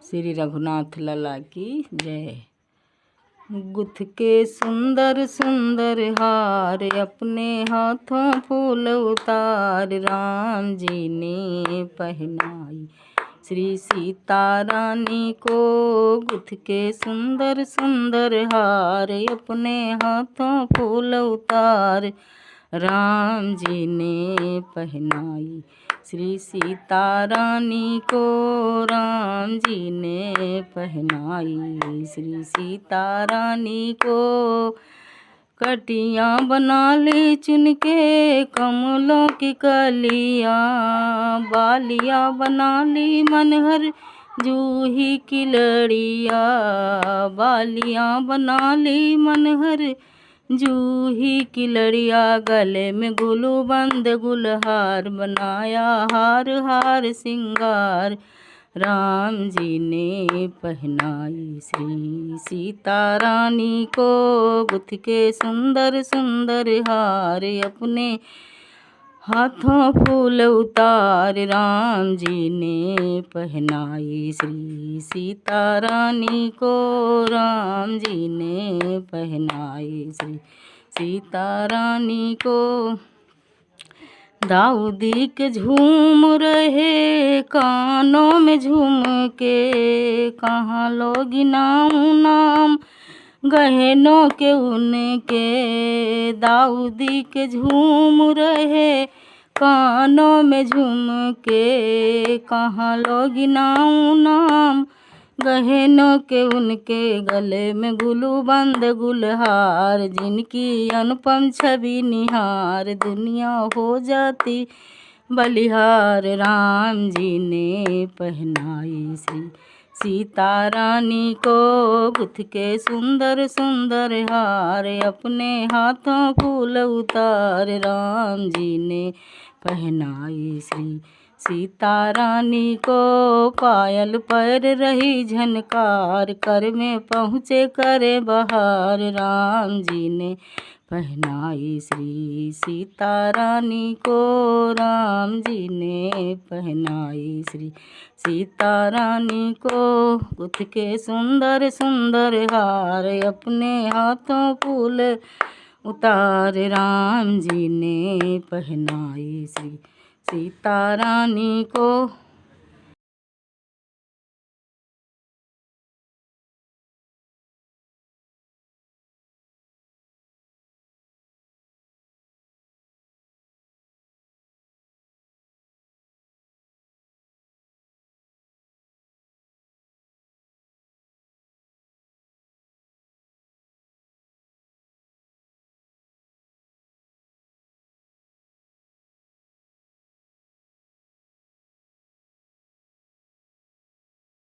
श्री रघुनाथ लला की जय। गुथ के सुंदर सुंदर हार, अपने हाथों फूल उतार, राम जी ने पहनाई श्री सीता रानी को। गुथ के सुंदर सुंदर हार, अपने हाथों फूल उतार, राम जी ने पहनाई श्री सीता रानी को। राम जी ने पहनाई श्री सीता रानी को। कटियाँ बना ली चुन के कमलों की कलियाँ, बालियाँ बना ली मनहर जूही की लड़ियाँ, बालियाँ बना ली मनहर जूही की लड़िया। गले में गुलबंद गुलहार, बनाया हार हार सिंगार, राम जी ने पहनाई श्री सीता रानी को। गुथ के सुंदर सुंदर हार, अपने हाथों फूल उतार, राम जी ने पहनाई श्री सीता रानी को। राम जी ने पहनाई श्री सीता रानी को। दाऊदी के झूम रहे कानों में झूम के, कहाँ लोग नाम गहनों के उनके। दाऊदी के झूम रहे कानों में झूम के, कहाँ लोग नाम गहनों के उनके। गले में गुलबंद गुलहार, जिनकी अनुपम छवि निहार, दुनिया हो जाती बलिहार, राम जी ने पहनाई श्री सीता रानी को। गुथ के सुंदर सुंदर हार, अपने हाथों फूल उतार, राम जी ने पहनाई श्री सीता रानी को। पायल पर रही झनकार, कर में पहुँचे करे बहार, राम जी ने पहनाई श्री सीता रानी को। राम जी ने पहनाई श्री सीता रानी को। गुथ के सुंदर सुंदर हार, अपने हाथों फूल उतार, राम जी ने पहनाई श्री सीता रानी को।